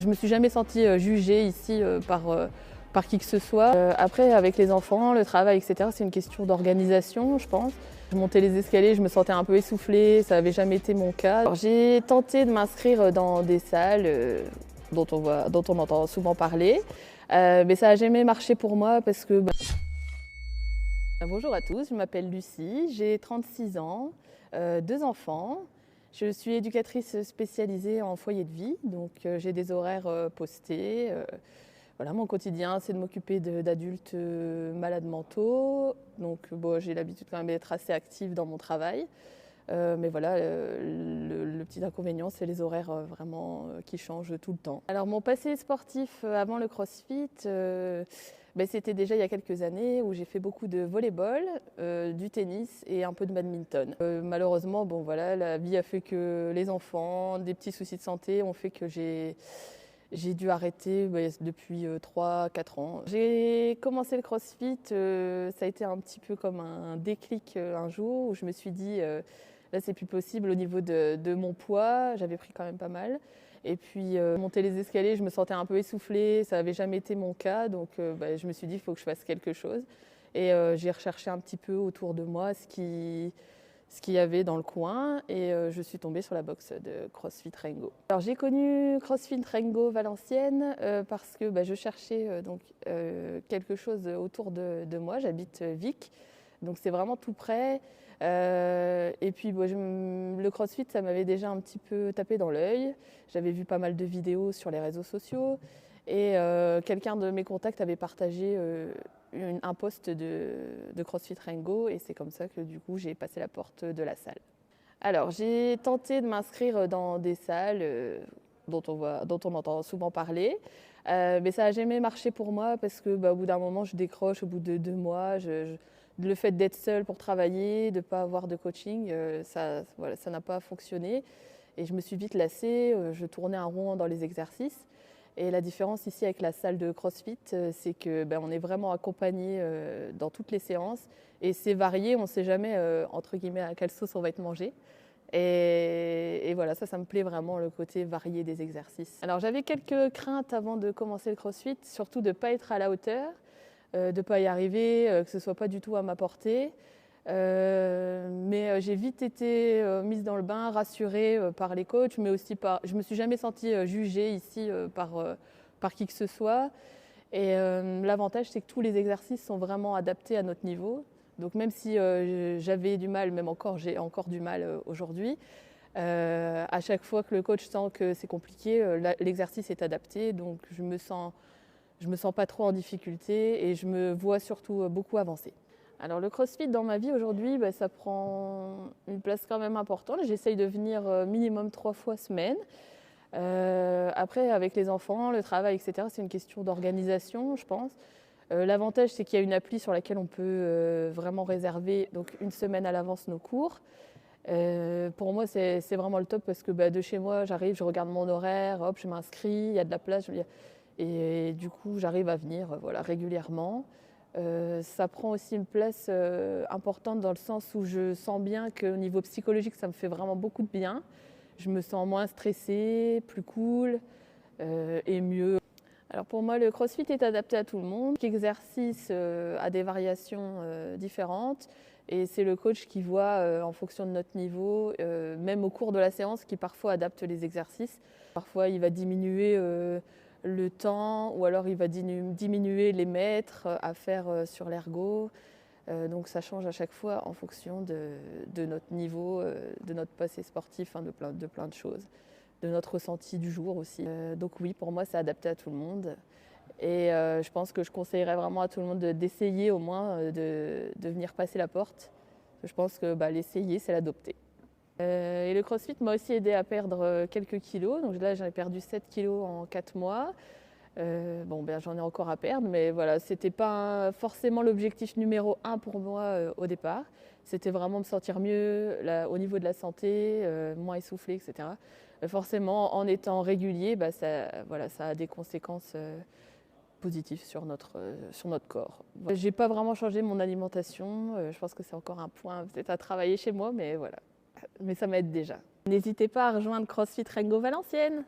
Je me suis jamais sentie jugée ici par qui que ce soit. Après, avec les enfants, le travail, etc., c'est une question d'organisation, je pense. Je montais les escaliers, je me sentais un peu essoufflée, ça n'avait jamais été mon cas. J'ai tenté de m'inscrire dans des salles dont on entend souvent parler, mais ça n'a jamais marché pour moi parce que... Bonjour à tous, je m'appelle Lucie, j'ai 36 ans, 2 enfants. Je suis éducatrice spécialisée en foyer de vie, donc j'ai des horaires postés. Voilà, mon quotidien, c'est de m'occuper d'adultes malades mentaux. Donc bon, j'ai l'habitude quand même d'être assez active dans mon travail. Mais voilà, le petit inconvénient, c'est les horaires vraiment qui changent tout le temps. Alors mon passé sportif avant le CrossFit, c'était déjà il y a quelques années où j'ai fait beaucoup de volleyball, du tennis et un peu de badminton. Malheureusement, bon voilà, la vie a fait que les enfants, des petits soucis de santé ont fait que j'ai dû arrêter depuis 3-4 ans. J'ai commencé le CrossFit, ça a été un petit peu comme un déclic un jour où je me suis dit là c'est plus possible au niveau de mon poids, j'avais pris quand même pas mal. Et puis monter les escaliers, je me sentais un peu essoufflée, ça n'avait jamais été mon cas, donc je me suis dit il faut que je fasse quelque chose. Et j'ai recherché un petit peu autour de moi ce qu'il y avait dans le coin et je suis tombée sur la box de CrossFit Rengo. Alors j'ai connu CrossFit Rengo Valenciennes parce que je cherchais quelque chose autour de moi. J'habite Vic, donc c'est vraiment tout près. Et puis le CrossFit, ça m'avait déjà un petit peu tapé dans l'œil. J'avais vu pas mal de vidéos sur les réseaux sociaux et quelqu'un de mes contacts avait partagé un post de CrossFit Rengo et c'est comme ça que du coup j'ai passé la porte de la salle. Alors j'ai tenté de m'inscrire dans des salles dont on entend souvent parler, mais ça n'a jamais marché pour moi parce que au bout d'un moment je décroche, au bout de 2 mois, le fait d'être seule pour travailler, de ne pas avoir de coaching, ça n'a pas fonctionné et je me suis vite lassée, je tournais un rond dans les exercices. Et la différence ici avec la salle de CrossFit, c'est que on est vraiment accompagné dans toutes les séances et c'est varié, on ne sait jamais entre guillemets à quelle sauce on va être mangé. Et voilà, ça me plaît vraiment le côté varié des exercices. Alors j'avais quelques craintes avant de commencer le CrossFit, surtout de ne pas être à la hauteur, de ne pas y arriver, que ce ne soit pas du tout à ma portée. Mais j'ai vite été mise dans le bain, rassurée par les coachs, mais aussi je me suis jamais sentie jugée ici par qui que ce soit. Et l'avantage, c'est que tous les exercices sont vraiment adaptés à notre niveau. Donc même si j'avais du mal, même encore, j'ai encore du mal aujourd'hui, à chaque fois que le coach sent que c'est compliqué, l'exercice est adapté. Donc je me sens pas trop en difficulté et je me vois surtout beaucoup avancer. Alors le CrossFit dans ma vie aujourd'hui, ça prend une place quand même importante. J'essaye de venir minimum 3 fois semaine. Après, avec les enfants, le travail, etc., c'est une question d'organisation, je pense. L'avantage, c'est qu'il y a une appli sur laquelle on peut vraiment réserver donc, une semaine à l'avance nos cours. Pour moi, c'est vraiment le top parce que de chez moi, j'arrive, je regarde mon horaire, hop, je m'inscris, il y a de la place. Et du coup, j'arrive à venir régulièrement. Ça prend aussi une place importante dans le sens où je sens bien qu'au niveau psychologique, ça me fait vraiment beaucoup de bien. Je me sens moins stressée, plus cool et mieux. Alors pour moi, le CrossFit est adapté à tout le monde. Chaque exercice a des variations différentes et c'est le coach qui voit en fonction de notre niveau, même au cours de la séance, qui parfois adapte les exercices. Parfois, il va diminuer le temps ou alors il va diminuer les mètres à faire sur l'ergo. Donc ça change à chaque fois en fonction de notre niveau, de notre passé sportif, de plein de choses, de notre ressenti du jour aussi. Donc oui, pour moi, c'est adapté à tout le monde. Et je pense que je conseillerais vraiment à tout le monde d'essayer au moins de venir passer la porte. Je pense que l'essayer, c'est l'adopter. Et le CrossFit m'a aussi aidé à perdre quelques kilos. Donc là, j'ai perdu 7 kilos en 4 mois. J'en ai encore à perdre, mais voilà, c'était pas forcément l'objectif numéro 1 pour moi au départ. C'était vraiment me sentir mieux au niveau de la santé, moins essoufflée, etc. Forcément, en étant régulier, ça a des conséquences positives sur notre corps. Voilà. J'ai pas vraiment changé mon alimentation. Je pense que c'est encore un point peut-être à travailler chez moi, mais voilà. Mais ça m'aide déjà. N'hésitez pas à rejoindre CrossFit Rengo Valenciennes.